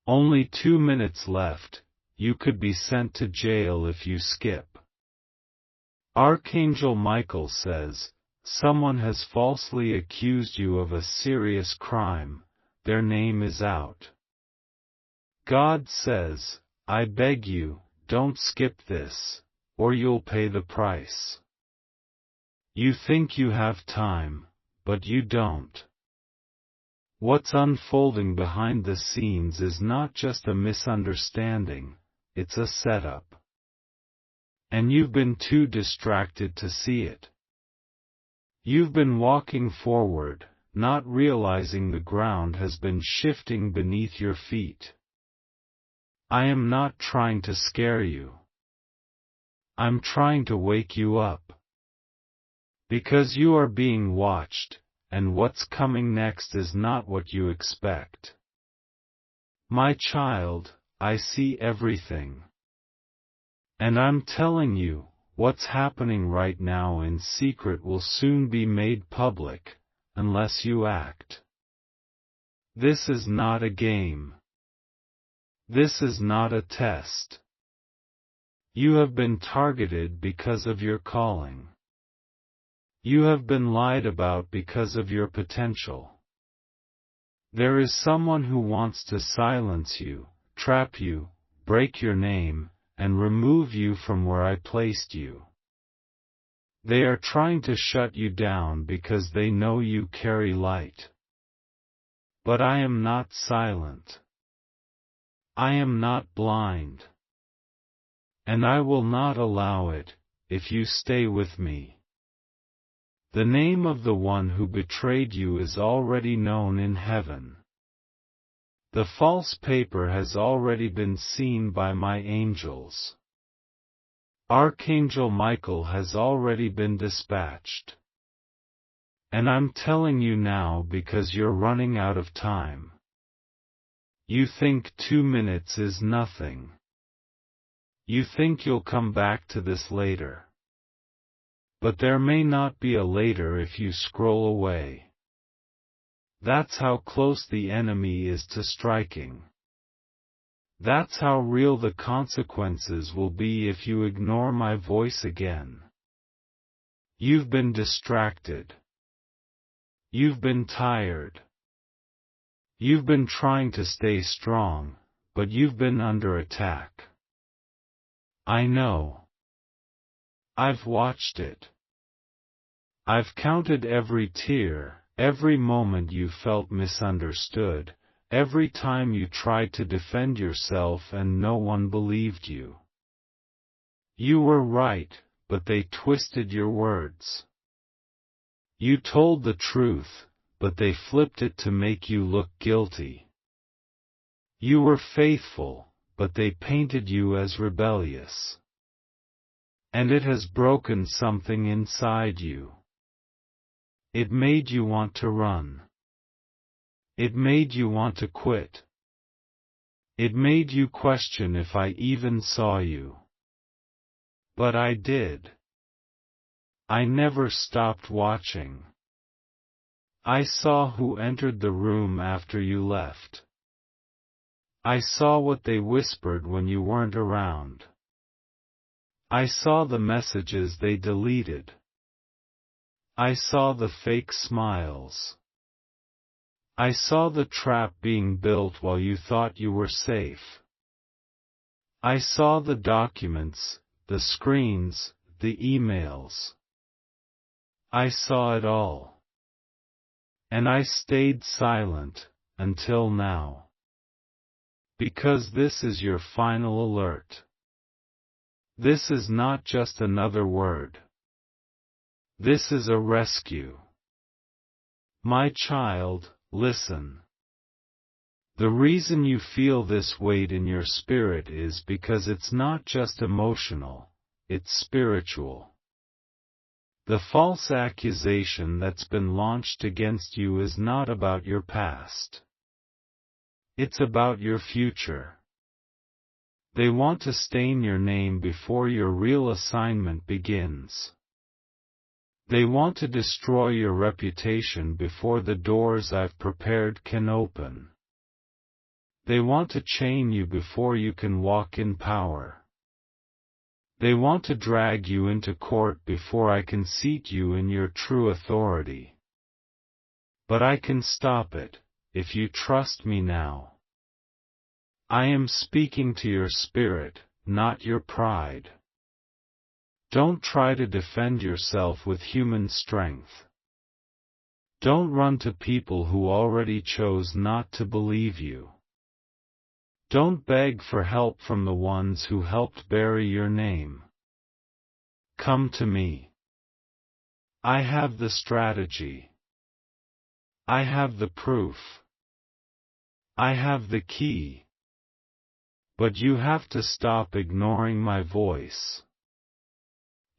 Only 2 minutes left, you could be sent to jail if you skip. Archangel Michael says, someone has falsely accused you of a serious crime, their name is out. God says, I beg you, don't skip this, or you'll pay the price. You think you have time, but you don't. What's unfolding behind the scenes is not just a misunderstanding, it's a setup. And you've been too distracted to see it. You've been walking forward, not realizing the ground has been shifting beneath your feet. I am not trying to scare you. I'm trying to wake you up. Because you are being watched, and what's coming next is not what you expect. My child, I see everything. And I'm telling you, what's happening right now in secret will soon be made public, unless you act. This is not a game. This is not a test. You have been targeted because of your calling. You have been lied about because of your potential. There is someone who wants to silence you, trap you, break your name, and remove you from where I placed you. They are trying to shut you down because they know you carry light. But I am not silent. I am not blind. And I will not allow it, if you stay with me. The name of the one who betrayed you is already known in heaven. The false paper has already been seen by my angels. Archangel Michael has already been dispatched. And I'm telling you now because you're running out of time. You think 2 minutes is nothing. You think you'll come back to this later. But there may not be a later if you scroll away. That's how close the enemy is to striking. That's how real the consequences will be if you ignore my voice again. You've been distracted. You've been tired. You've been trying to stay strong, but you've been under attack. I know. I've watched it. I've counted every tear, every moment you felt misunderstood, every time you tried to defend yourself and no one believed you. You were right, but they twisted your words. You told the truth, but they flipped it to make you look guilty. You were faithful, but they painted you as rebellious. And it has broken something inside you. It made you want to run. It made you want to quit. It made you question if I even saw you. But I did. I never stopped watching. I saw who entered the room after you left. I saw what they whispered when you weren't around. I saw the messages they deleted. I saw the fake smiles. I saw the trap being built while you thought you were safe. I saw the documents, the screens, the emails. I saw it all. And I stayed silent, until now. Because this is your final alert. This is not just another word. This is a rescue. My child, listen. The reason you feel this weight in your spirit is because it's not just emotional, it's spiritual. The false accusation that's been launched against you is not about your past. It's about your future. They want to stain your name before your real assignment begins. They want to destroy your reputation before the doors I've prepared can open. They want to chain you before you can walk in power. They want to drag you into court before I can seat you in your true authority. But I can stop it, if you trust me now. I am speaking to your spirit, not your pride. Don't try to defend yourself with human strength. Don't run to people who already chose not to believe you. Don't beg for help from the ones who helped bury your name. Come to me. I have the strategy. I have the proof. I have the key. But you have to stop ignoring my voice.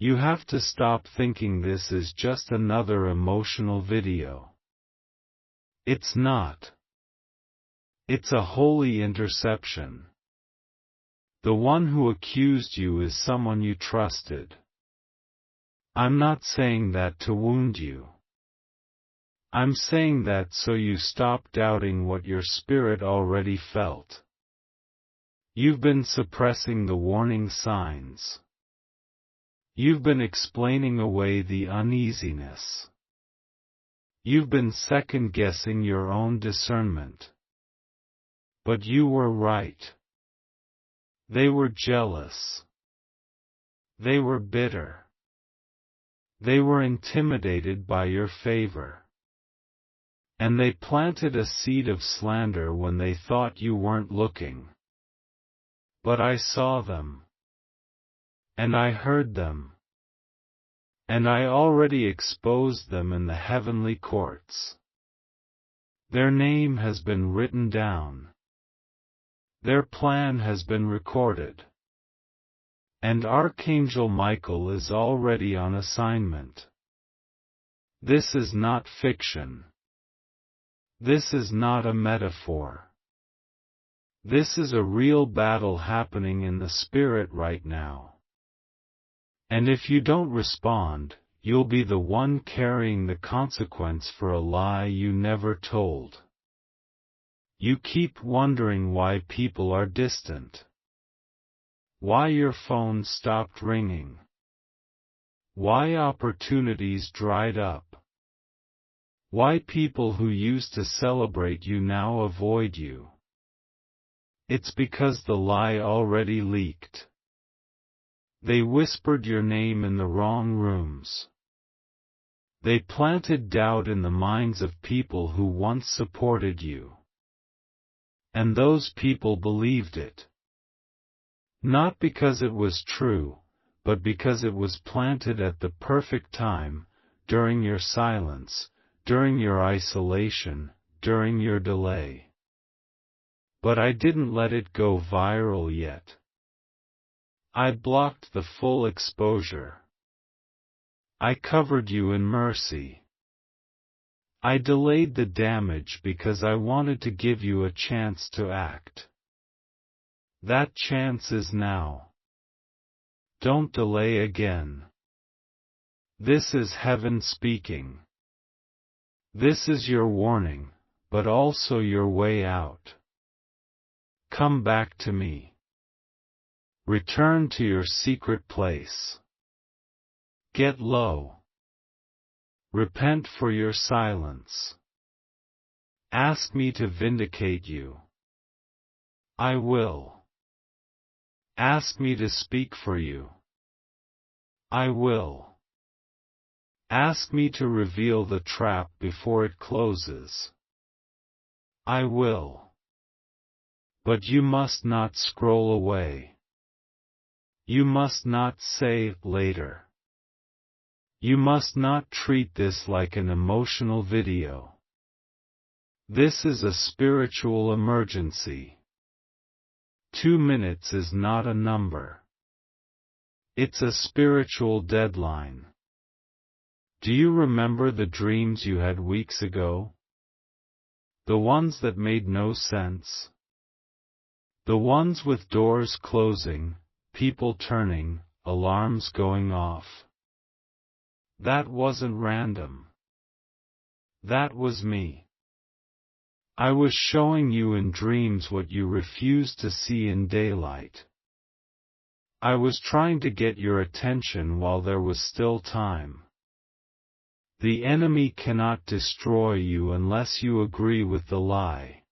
You have to stop thinking this is just another emotional video. It's not. It's a holy interception. The one who accused you is someone you trusted. I'm not saying that to wound you. I'm saying that so you stop doubting what your spirit already felt. You've been suppressing the warning signs. You've been explaining away the uneasiness. You've been second-guessing your own discernment. But you were right. They were jealous. They were bitter. They were intimidated by your favor. And they planted a seed of slander when they thought you weren't looking. But I saw them. And I heard them. And I already exposed them in the heavenly courts. Their name has been written down. Their plan has been recorded. And Archangel Michael is already on assignment. This is not fiction. This is not a metaphor. This is a real battle happening in the spirit right now. And if you don't respond, you'll be the one carrying the consequence for a lie you never told. You keep wondering why people are distant. Why your phone stopped ringing. Why opportunities dried up. Why people who used to celebrate you now avoid you. It's because the lie already leaked. They whispered your name in the wrong rooms. They planted doubt in the minds of people who once supported you. And those people believed it. Not because it was true, but because it was planted at the perfect time, during your silence, during your isolation, during your delay. But I didn't let it go viral yet. I blocked the full exposure. I covered you in mercy. I delayed the damage because I wanted to give you a chance to act. That chance is now. Don't delay again. This is heaven speaking. This is your warning, but also your way out. Come back to me. Return to your secret place. Get low. Repent for your silence. Ask me to vindicate you. I will. Ask me to speak for you. I will. Ask me to reveal the trap before it closes. I will. But you must not scroll away. You must not say later. You must not treat this like an emotional video. This is a spiritual emergency. 2 minutes is not a number. It's a spiritual deadline. Do you remember the dreams you had weeks ago? The ones that made no sense? The ones with doors closing, people turning, alarms going off. That wasn't random. That was me. I was showing you in dreams what you refused to see in daylight. I was trying to get your attention while there was still time. The enemy cannot destroy you unless you agree with the lie.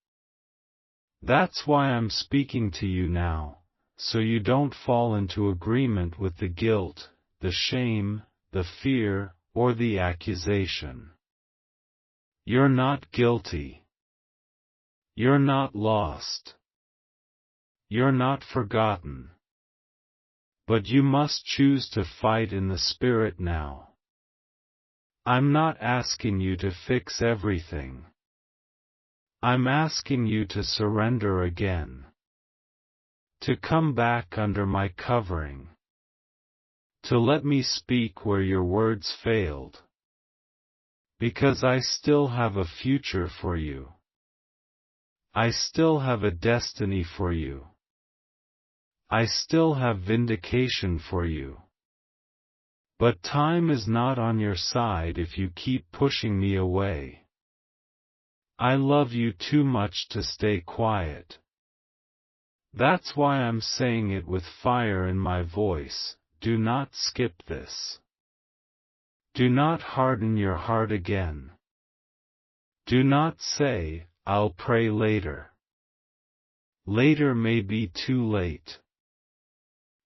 That's why I'm speaking to you now, so you don't fall into agreement with the guilt, the shame, the fear, or the accusation. You're not guilty. You're not lost. You're not forgotten. But you must choose to fight in the Spirit now. I'm not asking you to fix everything. I'm asking you to surrender again. To come back under my covering. To let me speak where your words failed. Because I still have a future for you. I still have a destiny for you. I still have vindication for you. But time is not on your side if you keep pushing me away. I love you too much to stay quiet. That's why I'm saying it with fire in my voice. Do not skip this. Do not harden your heart again. Do not say, I'll pray later. Later may be too late.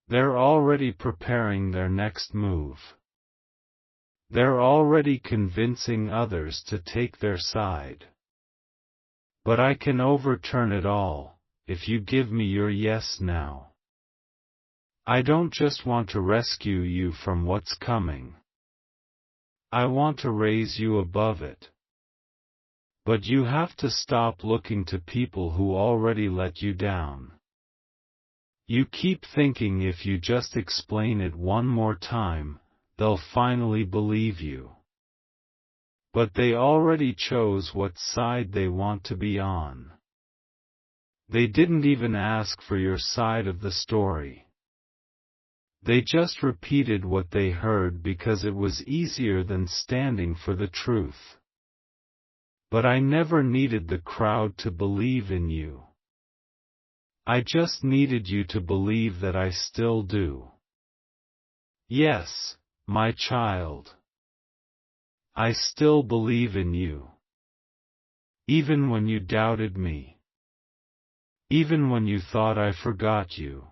They're already preparing their next move. They're already convincing others to take their side. But I can overturn it all, if you give me your yes now. I don't just want to rescue you from what's coming. I want to raise you above it. But you have to stop looking to people who already let you down. You keep thinking if you just explain it one more time, they'll finally believe you. But they already chose what side they want to be on. They didn't even ask for your side of the story. They just repeated what they heard because it was easier than standing for the truth. But I never needed the crowd to believe in you. I just needed you to believe that I still do. Yes, my child. I still believe in you. Even when you doubted me. Even when you thought I forgot you.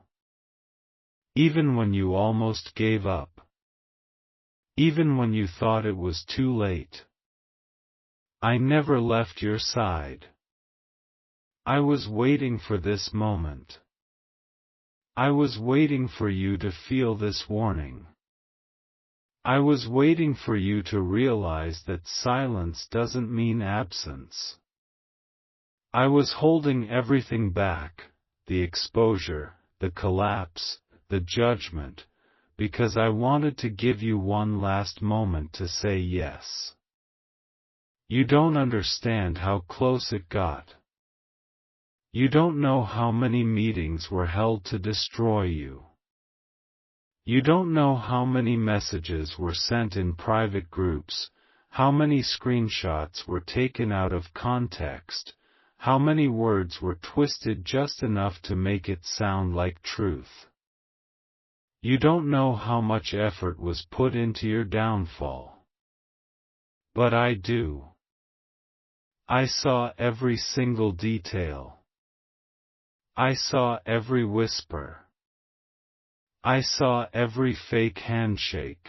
Even when you almost gave up. Even when you thought it was too late. I never left your side. I was waiting for this moment. I was waiting for you to feel this warning. I was waiting for you to realize that silence doesn't mean absence. I was holding everything back, the exposure, the collapse, the judgment, because I wanted to give you one last moment to say yes. You don't understand how close it got. You don't know how many meetings were held to destroy you. You don't know how many messages were sent in private groups, how many screenshots were taken out of context, how many words were twisted just enough to make it sound like truth. You don't know how much effort was put into your downfall. But I do. I saw every single detail. I saw every whisper. I saw every fake handshake.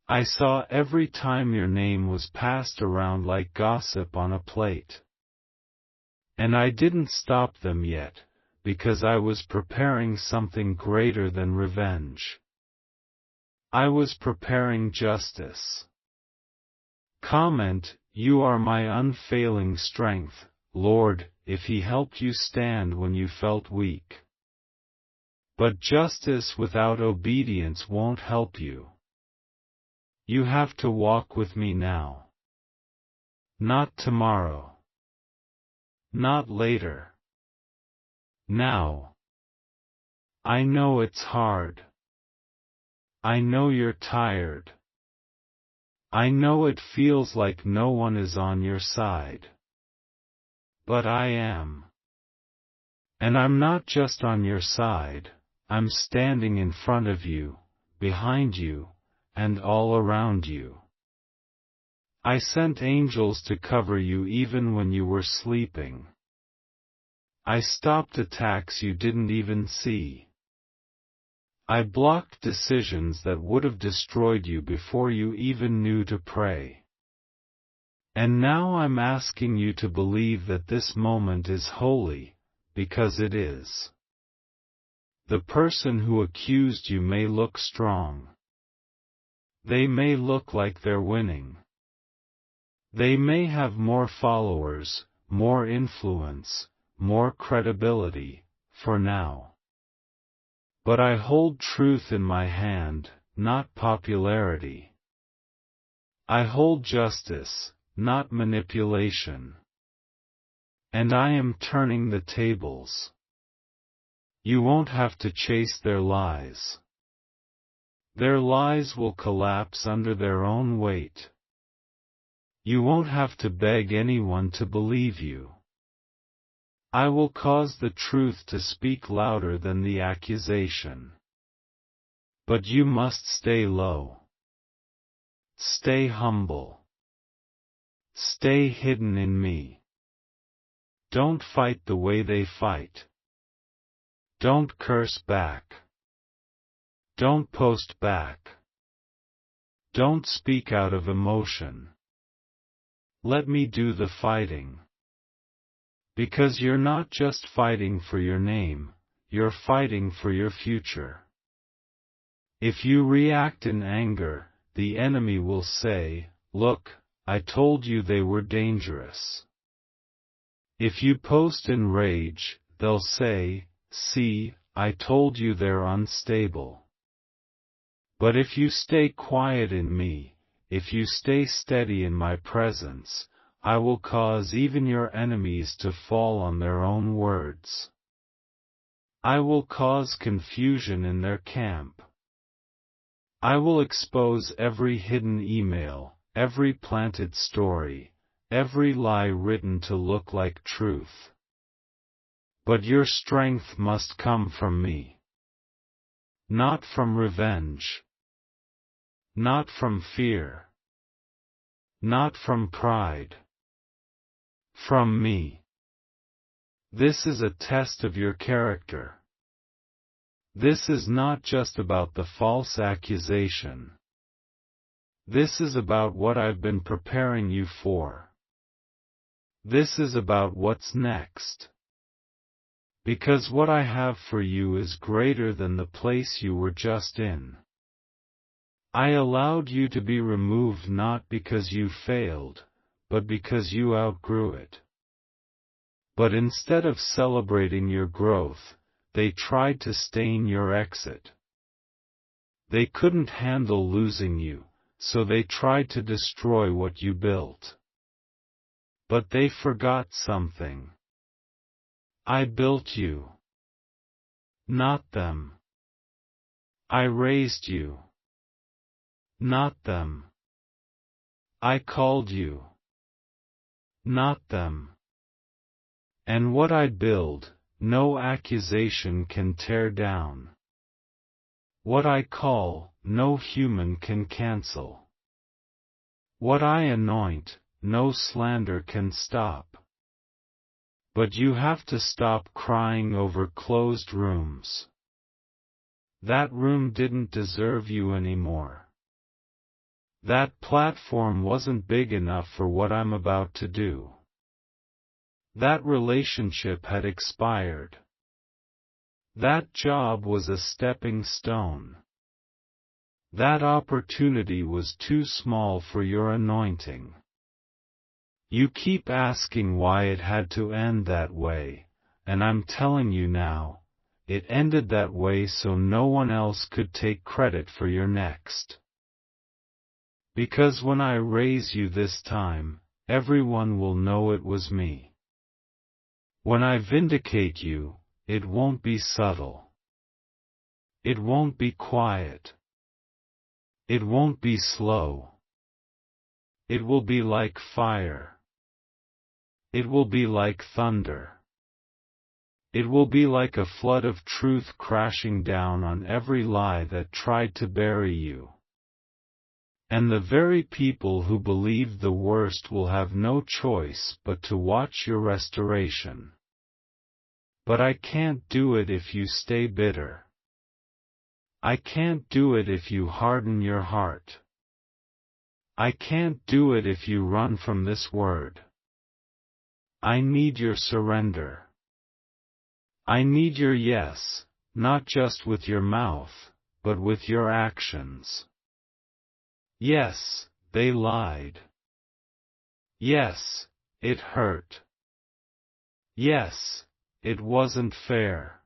I saw every time your name was passed around like gossip on a plate. And I didn't stop them yet, because I was preparing something greater than revenge. I was preparing justice. Comment, you are my unfailing strength, Lord, if He helped you stand when you felt weak. But justice without obedience won't help you. You have to walk with me now. Not tomorrow. Not later. Now. I know it's hard. I know you're tired. I know it feels like no one is on your side. but I am. And I'm not just on your side, I'm standing in front of you, behind you, and all around you. I sent angels to cover you even when you were sleeping. I stopped attacks you didn't even see. I blocked decisions that would have destroyed you before you even knew to pray. And now I'm asking you to believe that this moment is holy, because it is. The person who accused you may look strong. They may look like they're winning. They may have more followers, more influence, more credibility, for now. But I hold truth in my hand, not popularity. I hold justice, not manipulation. And I am turning the tables. You won't have to chase their lies. Their lies will collapse under their own weight. You won't have to beg anyone to believe you. I will cause the truth to speak louder than the accusation. But you must stay low. Stay humble. Stay hidden in me. Don't fight the way they fight. Don't curse back. Don't post back. Don't speak out of emotion. Let me do the fighting. Because you're not just fighting for your name, you're fighting for your future. If you react in anger, the enemy will say, "Look, I told you they were dangerous." If you post in rage, they'll say, "See, I told you they're unstable." But if you stay quiet in me, if you stay steady in my presence, I will cause even your enemies to fall on their own words. I will cause confusion in their camp. I will expose every hidden email, every planted story, every lie written to look like truth. But your strength must come from me. Not from revenge. Not from fear. Not from pride. From me. This is a test of your character. This is not just about the false accusation. This is about what I've been preparing you for. This is about what's next. Because what I have for you is greater than the place you were just in. I allowed you to be removed not because you failed, but because you outgrew it. But instead of celebrating your growth, they tried to stain your exit. They couldn't handle losing you, so they tried to destroy what you built. But they forgot something. I built you. Not them. I raised you. Not them. I called you. Not them. And what I build, no accusation can tear down. What I call, no human can cancel. What I anoint, no slander can stop. But you have to stop crying over closed rooms. That room didn't deserve you anymore. That platform wasn't big enough for what I'm about to do. That relationship had expired. That job was a stepping stone. That opportunity was too small for your anointing. You keep asking why it had to end that way, and I'm telling you now, it ended that way so no one else could take credit for your next. Because when I raise you this time, everyone will know it was me. When I vindicate you, it won't be subtle. It won't be quiet. It won't be slow. It will be like fire. It will be like thunder. It will be like a flood of truth crashing down on every lie that tried to bury you. And the very people who believe the worst will have no choice but to watch your restoration. But I can't do it if you stay bitter. I can't do it if you harden your heart. I can't do it if you run from this word. I need your surrender. I need your yes, not just with your mouth, but with your actions. Yes, they lied. Yes, it hurt. Yes, it wasn't fair.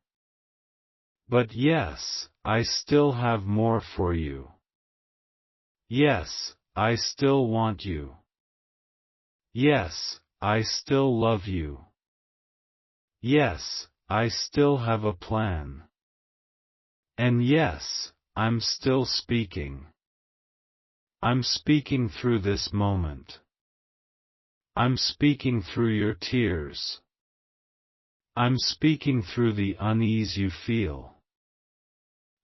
But yes, I still have more for you. Yes, I still want you. Yes, I still love you. Yes, I still have a plan. And yes, I'm still speaking. I'm speaking through this moment. I'm speaking through your tears. I'm speaking through the unease you feel.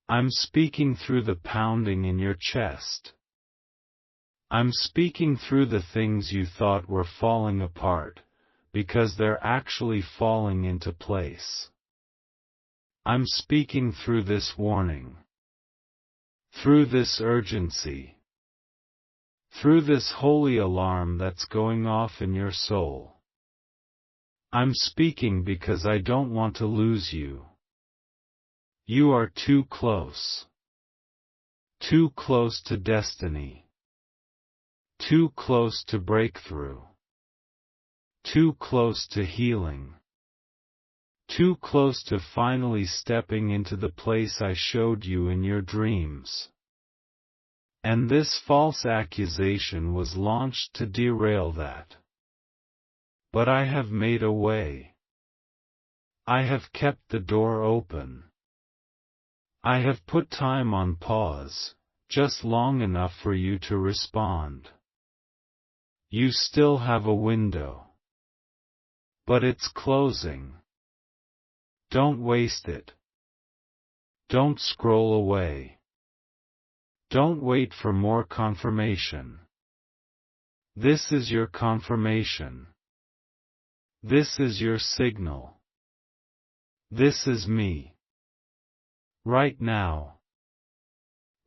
I'm speaking through the pounding in your chest. I'm speaking through the things you thought were falling apart, because they're actually falling into place. I'm speaking through this warning. Through this urgency. Through this holy alarm that's going off in your soul. I'm speaking because I don't want to lose you. You are too close. Too close to destiny. Too close to breakthrough. Too close to healing. Too close to finally stepping into the place I showed you in your dreams. And this false accusation was launched to derail that. But I have made a way. I have kept the door open. I have put time on pause, just long enough for you to respond. You still have a window. But it's closing. Don't waste it. Don't scroll away. Don't wait for more confirmation. This is your confirmation. This is your signal. This is me. Right now.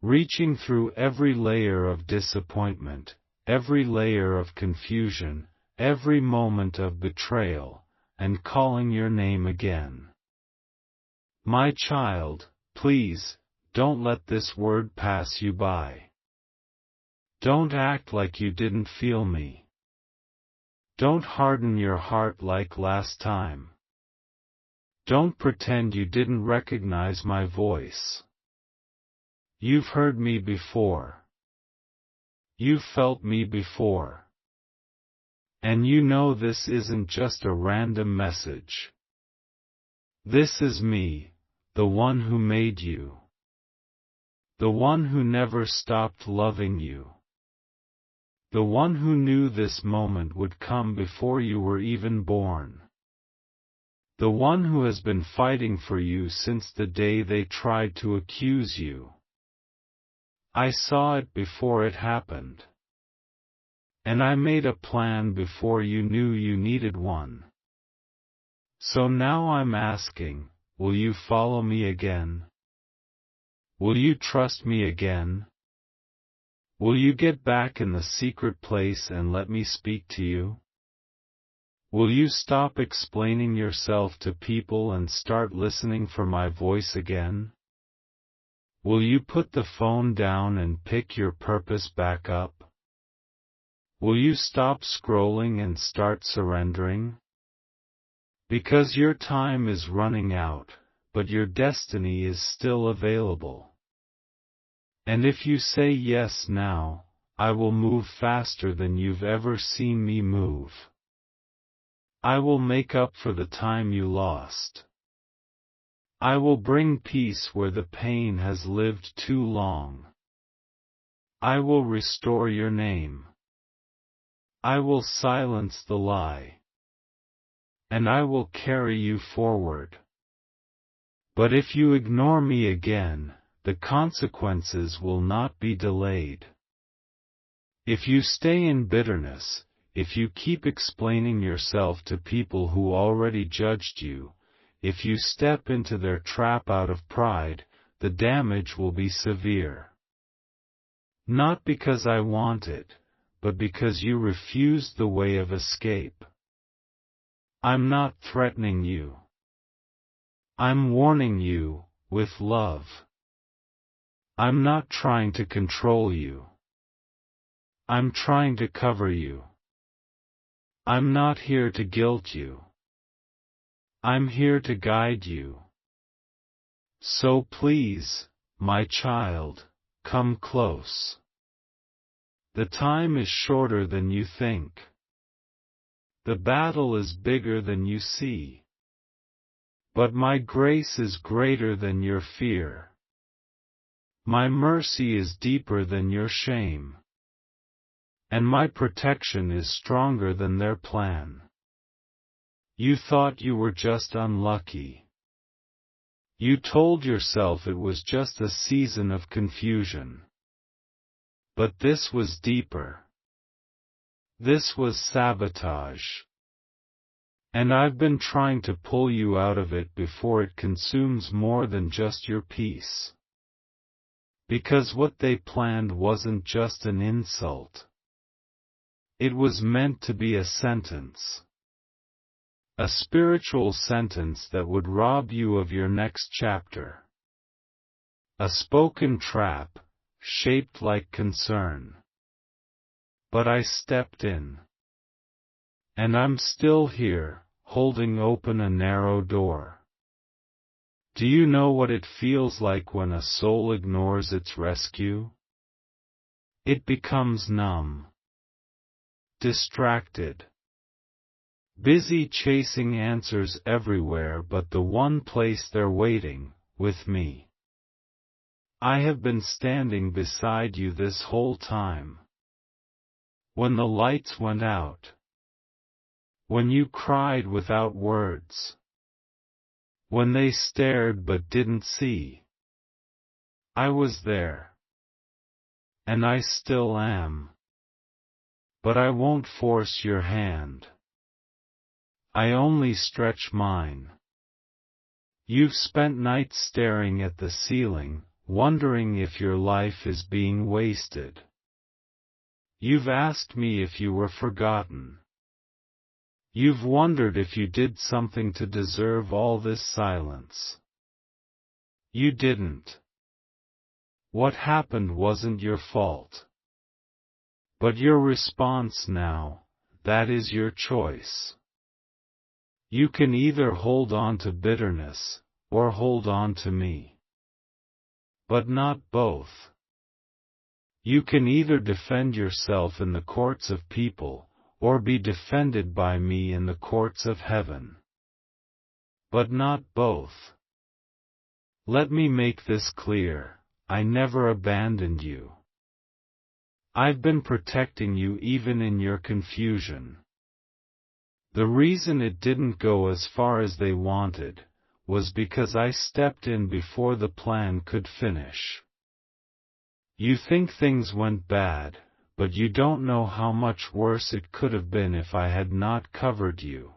Reaching through every layer of disappointment, every layer of confusion, every moment of betrayal, and calling your name again. My child, please, don't let this word pass you by. Don't act like you didn't feel me. Don't harden your heart like last time. Don't pretend you didn't recognize my voice. You've heard me before. You've felt me before. And you know this isn't just a random message. This is me, the one who made you. The one who never stopped loving you. The one who knew this moment would come before you were even born. The one who has been fighting for you since the day they tried to accuse you. I saw it before it happened. And I made a plan before you knew you needed one. So now I'm asking, will you follow me again? Will you trust me again? Will you get back in the secret place and let me speak to you? Will you stop explaining yourself to people and start listening for my voice again? Will you put the phone down and pick your purpose back up? Will you stop scrolling and start surrendering? Because your time is running out, but your destiny is still available. And if you say yes now, I will move faster than you've ever seen me move. I will make up for the time you lost. I will bring peace where the pain has lived too long. I will restore your name. I will silence the lie. and I will carry you forward. But if you ignore me again, the consequences will not be delayed. If you stay in bitterness, if you keep explaining yourself to people who already judged you, if you step into their trap out of pride, the damage will be severe. Not because I want it, but because you refuse the way of escape. I'm not threatening you. I'm warning you, with love. I'm not trying to control you. I'm trying to cover you. I'm not here to guilt you. I'm here to guide you. So please, my child, come close. The time is shorter than you think. The battle is bigger than you see. But my grace is greater than your fear. My mercy is deeper than your shame. And my protection is stronger than their plan. You thought you were just unlucky. You told yourself it was just a season of confusion. But this was deeper. This was sabotage. And I've been trying to pull you out of it before it consumes more than just your peace. Because what they planned wasn't just an insult. It was meant to be a sentence. A spiritual sentence that would rob you of your next chapter. A spoken trap, shaped like concern. But I stepped in. And I'm still here, holding open a narrow door. Do you know what it feels like when a soul ignores its rescue? It becomes numb. Distracted. Busy chasing answers everywhere but the one place they're waiting, with me. I have been standing beside you this whole time. When the lights went out. When you cried without words. When they stared but didn't see. I was there. And I still am. But I won't force your hand. I only stretch mine. You've spent nights staring at the ceiling, wondering if your life is being wasted. You've asked me if you were forgotten. You've wondered if you did something to deserve all this silence. You didn't. What happened wasn't your fault. But your response now, that is your choice. You can either hold on to bitterness, or hold on to me. But not both. You can either defend yourself in the courts of people, or be defended by me in the courts of heaven. But not both. Let me make this clear, I never abandoned you. I've been protecting you even in your confusion. The reason it didn't go as far as they wanted, was because I stepped in before the plan could finish. You think things went bad, but you don't know how much worse it could have been if I had not covered you.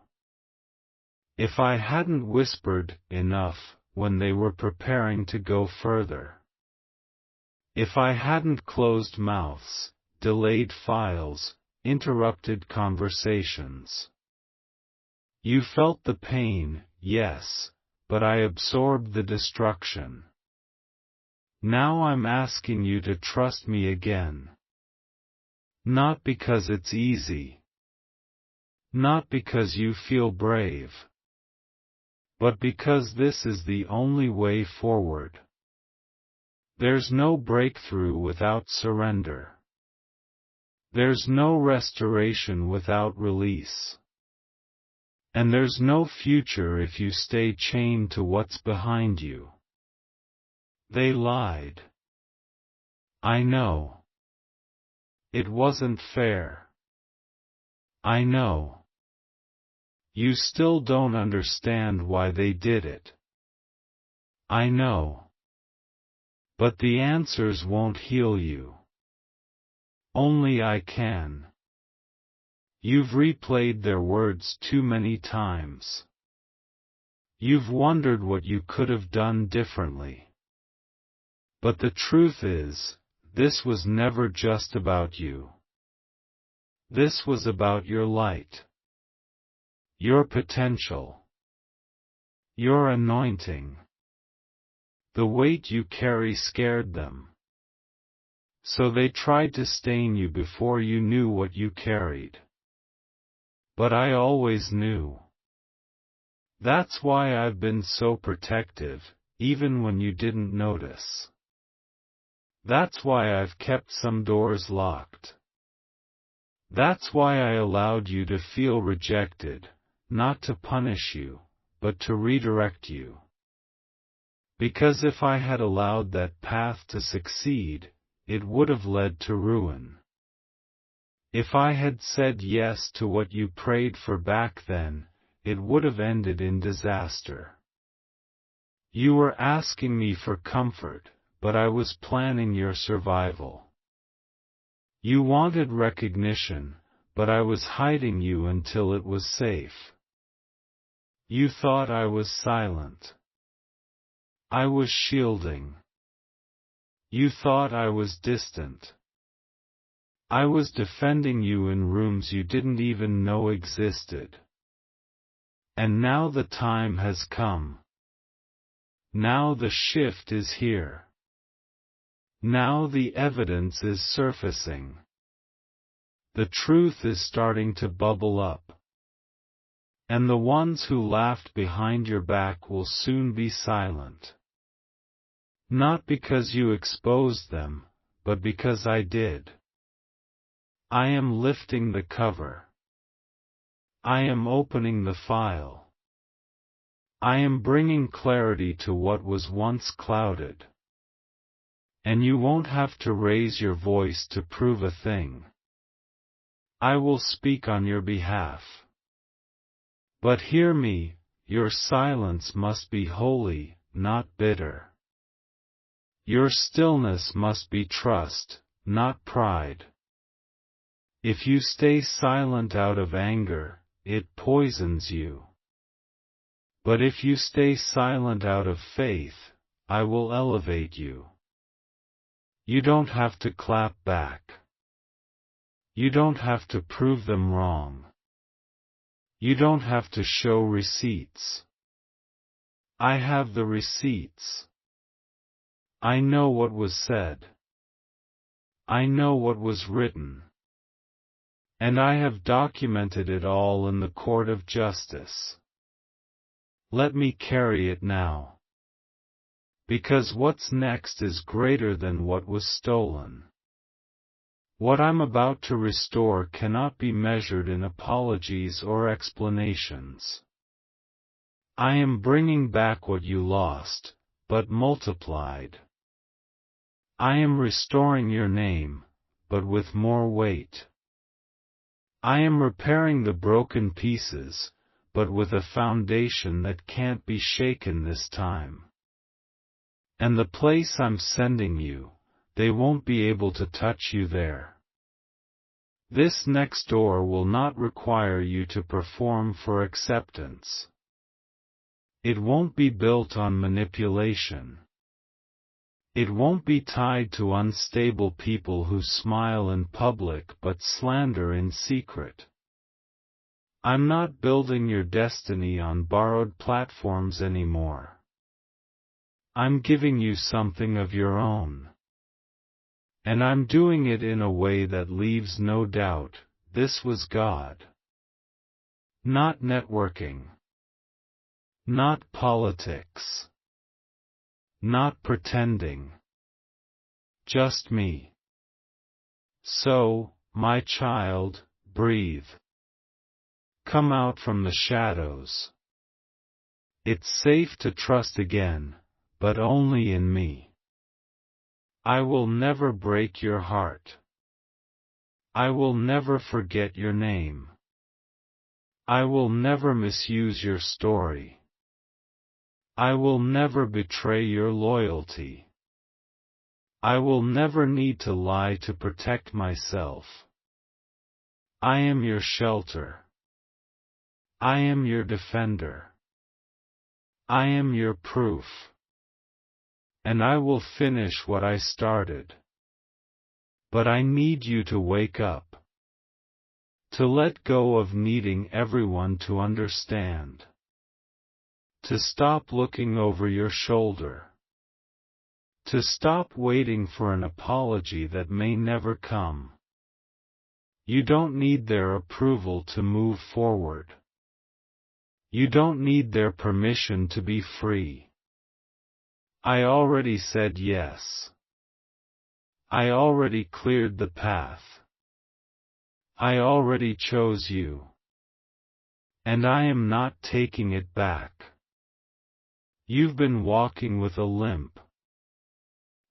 If I hadn't whispered enough when they were preparing to go further. If I hadn't closed mouths, delayed files, interrupted conversations. You felt the pain, yes, but I absorbed the destruction. Now I'm asking you to trust me again. Not because it's easy. Not because you feel brave. But because this is the only way forward. There's no breakthrough without surrender. There's no restoration without release. And there's no future if you stay chained to what's behind you. They lied. I know. It wasn't fair. I know. You still don't understand why they did it. I know. But the answers won't heal you. Only I can. You've replayed their words too many times. You've wondered what you could have done differently. But the truth is, this was never just about you. This was about your light. Your potential. Your anointing. The weight you carry scared them. So they tried to stain you before you knew what you carried. But I always knew. That's why I've been so protective, even when you didn't notice. That's why I've kept some doors locked. That's why I allowed you to feel rejected, not to punish you, but to redirect you. Because if I had allowed that path to succeed, it would have led to ruin. If I had said yes to what you prayed for back then, it would have ended in disaster. You were asking me for comfort, but I was planning your survival. You wanted recognition, but I was hiding you until it was safe. You thought I was silent. I was shielding. You thought I was distant. I was defending you in rooms you didn't even know existed. And now the time has come. Now the shift is here. Now the evidence is surfacing. The truth is starting to bubble up. And the ones who laughed behind your back will soon be silent. Not because you exposed them, but because I did. I am lifting the cover. I am opening the file. I am bringing clarity to what was once clouded. And you won't have to raise your voice to prove a thing. I will speak on your behalf. But hear me, your silence must be holy, not bitter. Your stillness must be trust, not pride. If you stay silent out of anger, it poisons you. But if you stay silent out of faith, I will elevate you. You don't have to clap back. You don't have to prove them wrong. You don't have to show receipts. I have the receipts. I know what was said. I know what was written. And I have documented it all in the court of justice. Let me carry it now. Because what's next is greater than what was stolen. What I'm about to restore cannot be measured in apologies or explanations. I am bringing back what you lost, but multiplied. I am restoring your name, but with more weight. I am repairing the broken pieces, but with a foundation that can't be shaken this time. And the place I'm sending you, they won't be able to touch you there. This next door will not require you to perform for acceptance. It won't be built on manipulation. It won't be tied to unstable people who smile in public but slander in secret. I'm not building your destiny on borrowed platforms anymore. I'm giving you something of your own. And I'm doing it in a way that leaves no doubt, this was God. Not networking. Not politics. Not pretending. Just me. So, my child, breathe. Come out from the shadows. It's safe to trust again, but only in me. I will never break your heart. I will never forget your name. I will never misuse your story. I will never betray your loyalty. I will never need to lie to protect myself. I am your shelter. I am your defender. I am your proof. And I will finish what I started. But I need you to wake up. To let go of needing everyone to understand. To stop looking over your shoulder. To stop waiting for an apology that may never come. You don't need their approval to move forward. You don't need their permission to be free. I already said yes. I already cleared the path. I already chose you. And I am not taking it back. You've been walking with a limp.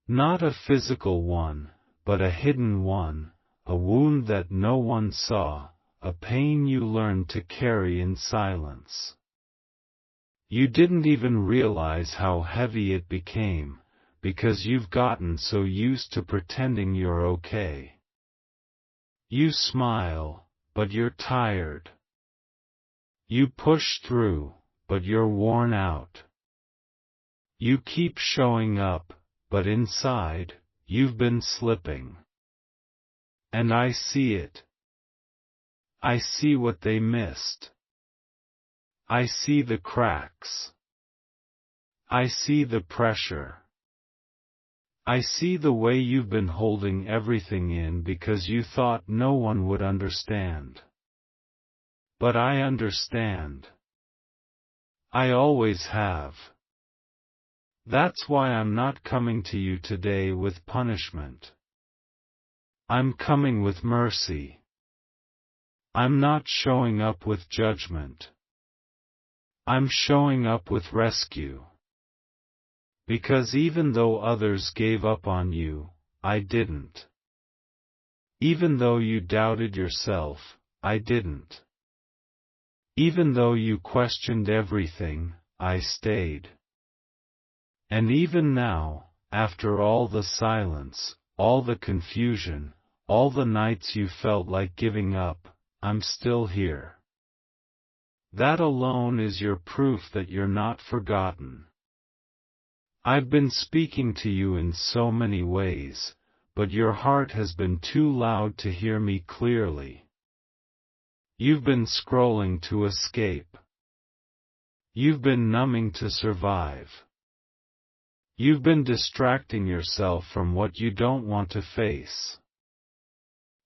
Not a physical one, but a hidden one, a wound that no one saw, a pain you learned to carry in silence. You didn't even realize how heavy it became, because you've gotten so used to pretending you're okay. You smile, but you're tired. You push through, but you're worn out. You keep showing up, but inside, you've been slipping. And I see it. I see what they missed. I see the cracks. I see the pressure. I see the way you've been holding everything in because you thought no one would understand. But I understand. I always have. That's why I'm not coming to you today with punishment. I'm coming with mercy. I'm not showing up with judgment. I'm showing up with rescue. Because even though others gave up on you, I didn't. Even though you doubted yourself, I didn't. Even though you questioned everything, I stayed. And even now, after all the silence, all the confusion, all the nights you felt like giving up, I'm still here. That alone is your proof that you're not forgotten. I've been speaking to you in so many ways, but your heart has been too loud to hear me clearly. You've been scrolling to escape. You've been numbing to survive. You've been distracting yourself from what you don't want to face.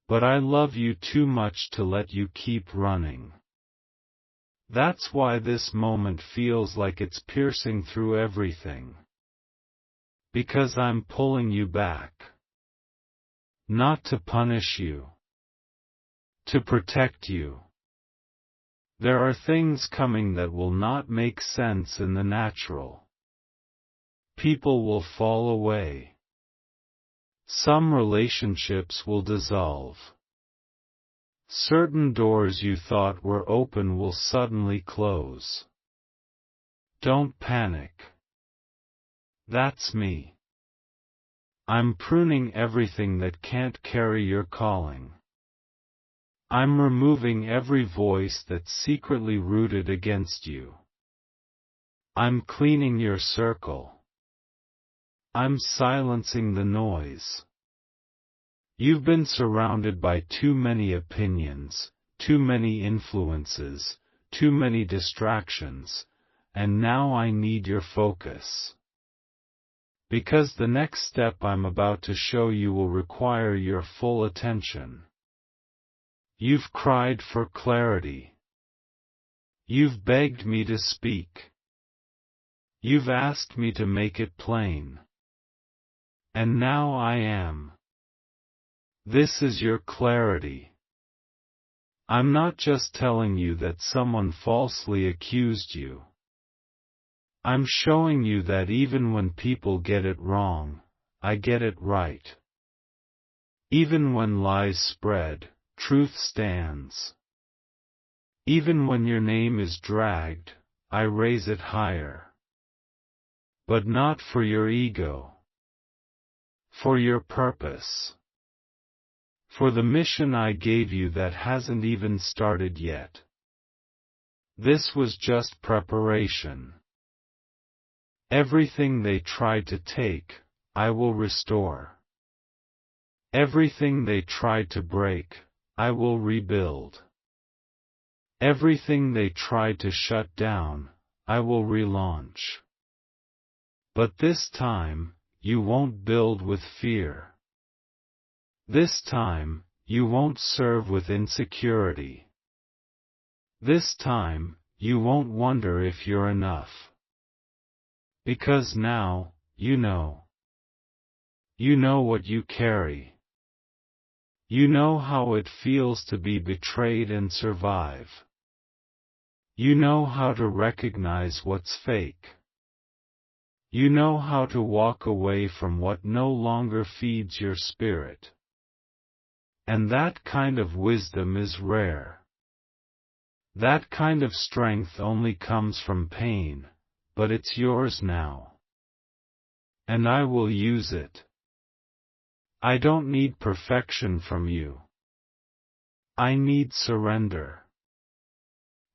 But I love you too much to let you keep running. That's why this moment feels like it's piercing through everything. Because I'm pulling you back. Not to punish you. To protect you. There are things coming that will not make sense in the natural. People will fall away. Some relationships will dissolve. Certain doors you thought were open will suddenly close. Don't panic. That's me. I'm pruning everything that can't carry your calling. I'm removing every voice that's secretly rooted against you. I'm cleaning your circle. I'm silencing the noise. You've been surrounded by too many opinions, too many influences, too many distractions, and now I need your focus. Because the next step I'm about to show you will require your full attention. You've cried for clarity. You've begged me to speak. You've asked me to make it plain. And now I am. This is your clarity. I'm not just telling you that someone falsely accused you. I'm showing you that even when people get it wrong, I get it right. Even when lies spread, truth stands. Even when your name is dragged, I raise it higher. But not for your ego. For your purpose. For the mission I gave you that hasn't even started yet. This was just preparation. Everything they tried to take, I will restore. Everything they tried to break, I will rebuild. Everything they tried to shut down, I will relaunch. But this time, you won't build with fear. This time, you won't serve with insecurity. This time, you won't wonder if you're enough. Because now, you know. You know what you carry. You know how it feels to be betrayed and survive. You know how to recognize what's fake. You know how to walk away from what no longer feeds your spirit. And that kind of wisdom is rare. That kind of strength only comes from pain, but it's yours now. And I will use it. I don't need perfection from you. I need surrender.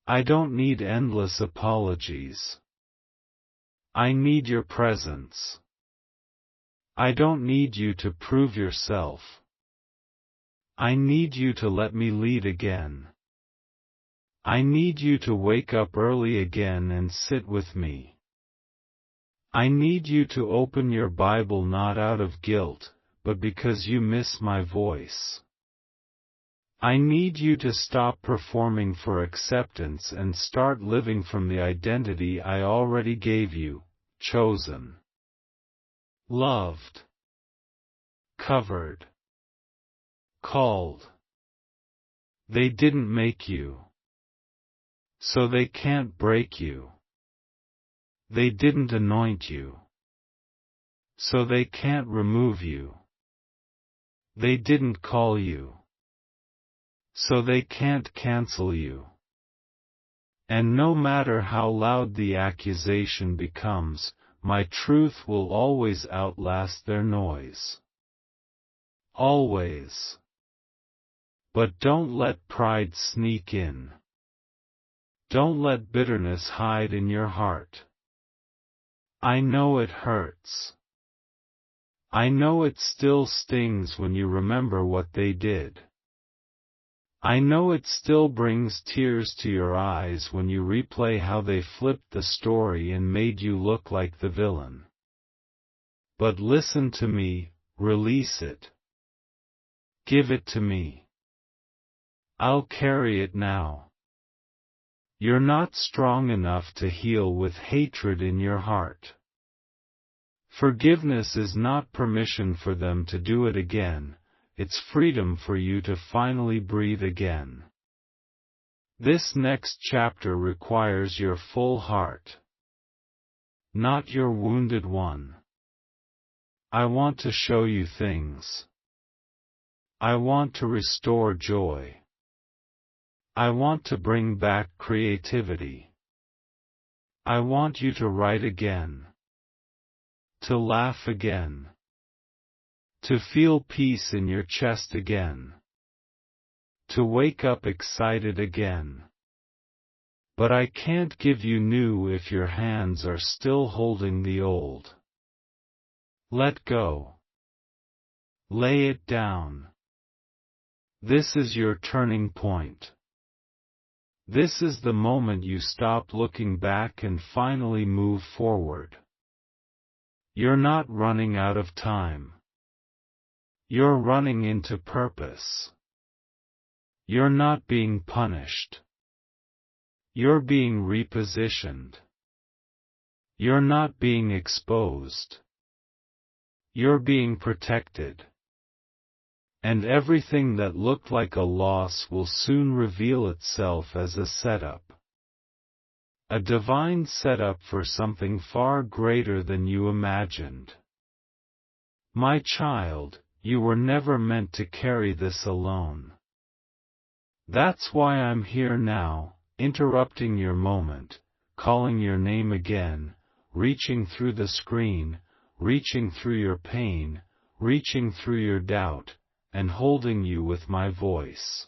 I don't need endless apologies. I need your presence. I don't need you to prove yourself. I need you to let me lead again. I need you to wake up early again and sit with me. I need you to open your Bible not out of guilt, but because you miss my voice. I need you to stop performing for acceptance and start living from the identity I already gave you, chosen, loved, covered, called. They didn't make you. So they can't break you. They didn't anoint you. So they can't remove you. They didn't call you. So they can't cancel you. And no matter how loud the accusation becomes, my truth will always outlast their noise. Always. But don't let pride sneak in. Don't let bitterness hide in your heart. I know it hurts. I know it still stings when you remember what they did. I know it still brings tears to your eyes when you replay how they flipped the story and made you look like the villain. But listen to me, release it. Give it to me. I'll carry it now. You're not strong enough to heal with hatred in your heart. Forgiveness is not permission for them to do it again, it's freedom for you to finally breathe again. This next chapter requires your full heart, not your wounded one. I want to show you things. I want to restore joy. I want to bring back creativity. I want you to write again. To laugh again. To feel peace in your chest again. To wake up excited again. But I can't give you new if your hands are still holding the old. Let go. Lay it down. This is your turning point. This is the moment you stop looking back and finally move forward. You're not running out of time. You're running into purpose. You're not being punished. You're being repositioned. You're not being exposed. You're being protected. And everything that looked like a loss will soon reveal itself as a setup. A divine setup for something far greater than you imagined. My child, you were never meant to carry this alone. That's why I'm here now, interrupting your moment, calling your name again, reaching through the screen, reaching through your pain, reaching through your doubt, and holding you with my voice.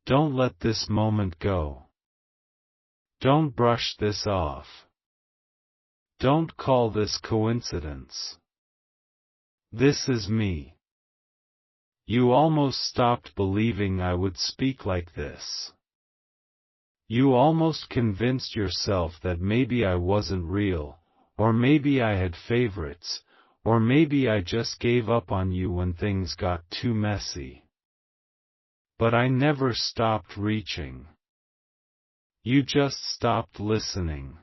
Don't let this moment go. Don't brush this off. Don't call this coincidence. This is me. You almost stopped believing I would speak like this. You almost convinced yourself that maybe I wasn't real, or maybe I had favorites, or maybe I just gave up on you when things got too messy. But I never stopped reaching. You just stopped listening.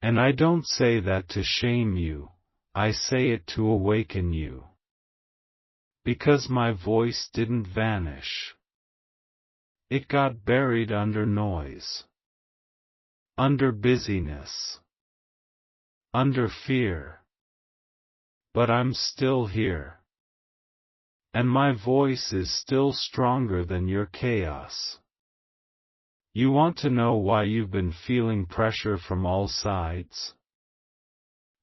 And I don't say that to shame you, I say it to awaken you. Because my voice didn't vanish. It got buried under noise. Under busyness. Under fear. But I'm still here. And my voice is still stronger than your chaos. You want to know why you've been feeling pressure from all sides?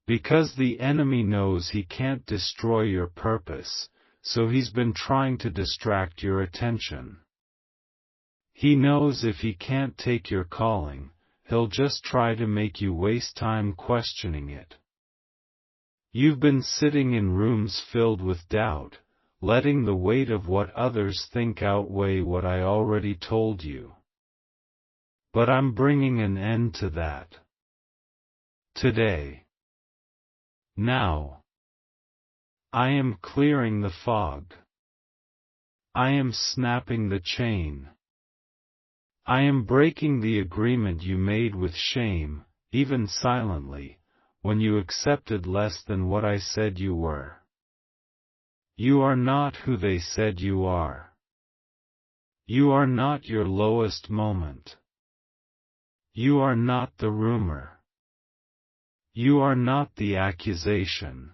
Because the enemy knows he can't destroy your purpose, so he's been trying to distract your attention. He knows if he can't take your calling, he'll just try to make you waste time questioning it. You've been sitting in rooms filled with doubt, letting the weight of what others think outweigh what I already told you. But I'm bringing an end to that. Today. Now. I am clearing the fog. I am snapping the chain. I am breaking the agreement you made with shame, even silently, when you accepted less than what I said you were. You are not who they said you are. You are not your lowest moment. You are not the rumor. You are not the accusation.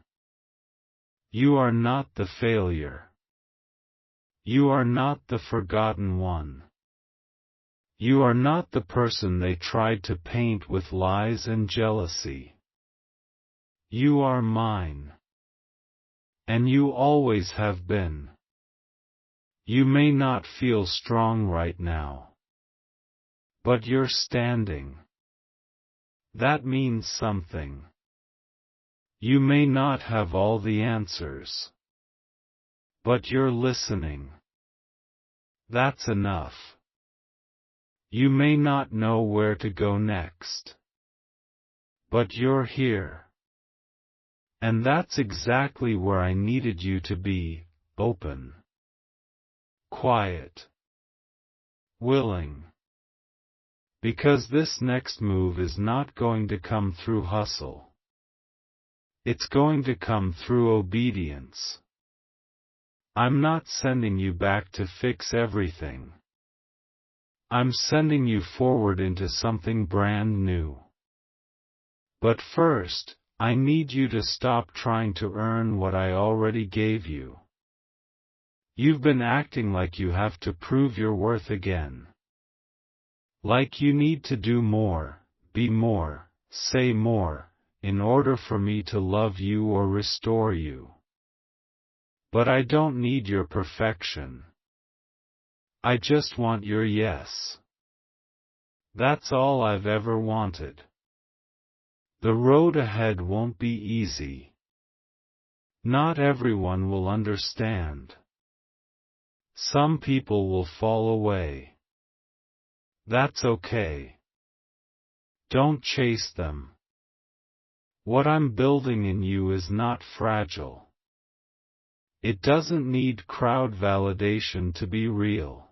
You are not the failure. You are not the forgotten one. You are not the person they tried to paint with lies and jealousy. You are mine. And you always have been. You may not feel strong right now. But you're standing. That means something. You may not have all the answers. But you're listening. That's enough. You may not know where to go next. But you're here. And that's exactly where I needed you to be, open. Quiet. Willing. Because this next move is not going to come through hustle. It's going to come through obedience. I'm not sending you back to fix everything. I'm sending you forward into something brand new. But first, I need you to stop trying to earn what I already gave you. You've been acting like you have to prove your worth again. Like you need to do more, be more, say more, in order for me to love you or restore you. But I don't need your perfection. I just want your yes. That's all I've ever wanted. The road ahead won't be easy. Not everyone will understand. Some people will fall away. That's okay. Don't chase them. What I'm building in you is not fragile. It doesn't need crowd validation to be real.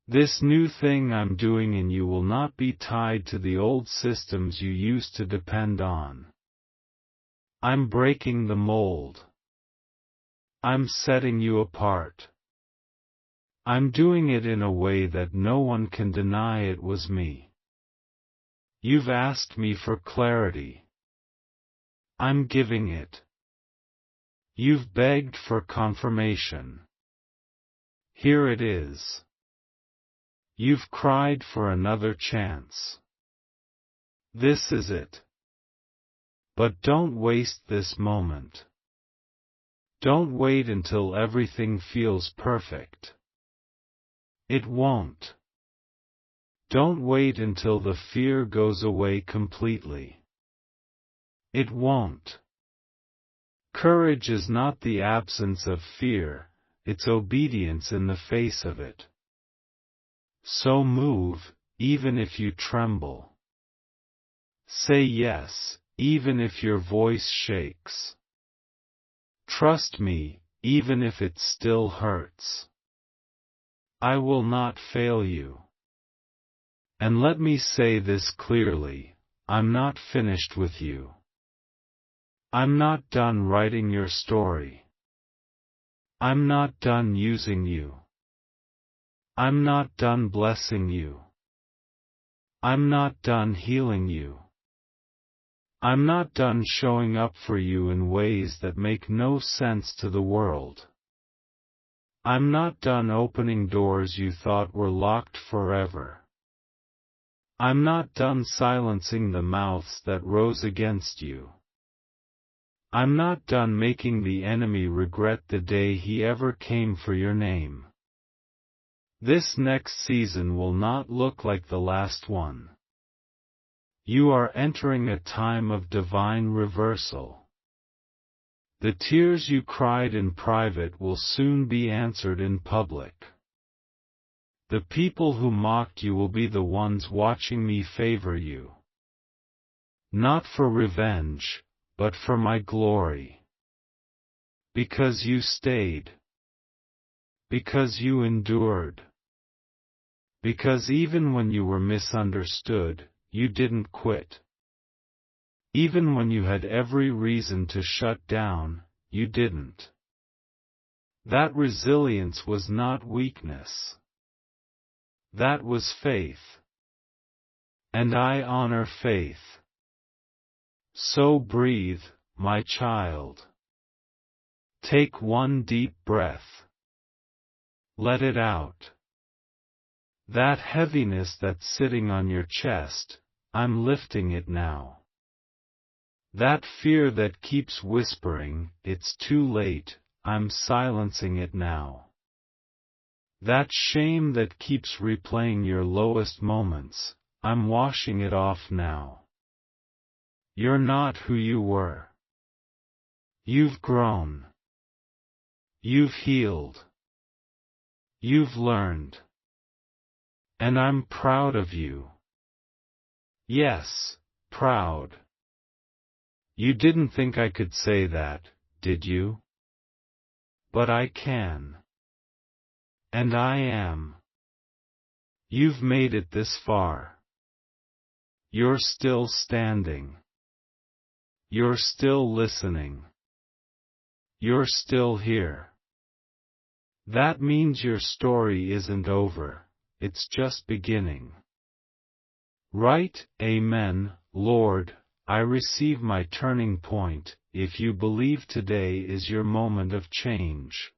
This new thing I'm doing in you will not be tied to the old systems you used to depend on. I'm breaking the mold. I'm setting you apart. I'm doing it in a way that no one can deny it was me. You've asked me for clarity. I'm giving it. You've begged for confirmation. Here it is. You've cried for another chance. This is it. But don't waste this moment. Don't wait until everything feels perfect. It won't. Don't wait until the fear goes away completely. It won't. Courage is not the absence of fear, it's obedience in the face of it. So move, even if you tremble. Say yes, even if your voice shakes. Trust me, even if it still hurts. I will not fail you. And let me say this clearly, I'm not finished with you. I'm not done writing your story. I'm not done using you. I'm not done blessing you. I'm not done healing you. I'm not done showing up for you in ways that make no sense to the world. I'm not done opening doors you thought were locked forever. I'm not done silencing the mouths that rose against you. I'm not done making the enemy regret the day he ever came for your name. This next season will not look like the last one. You are entering a time of divine reversal. The tears you cried in private will soon be answered in public. The people who mocked you will be the ones watching me favor you. Not for revenge, but for my glory. Because you stayed. Because you endured. Because even when you were misunderstood, you didn't quit. Even when you had every reason to shut down, you didn't. That resilience was not weakness. That was faith. And I honor faith. So breathe, my child. Take one deep breath. Let it out. That heaviness that's sitting on your chest, I'm lifting it now. That fear that keeps whispering, it's too late, I'm silencing it now. That shame that keeps replaying your lowest moments, I'm washing it off now. You're not who you were. You've grown. You've healed. You've learned. And I'm proud of you. Yes, proud. You didn't think I could say that, did you? But I can. And I am. You've made it this far. You're still standing. You're still listening. You're still here. That means your story isn't over, it's just beginning. Right, Amen, Lord, I receive my turning point, if you believe today is your moment of change.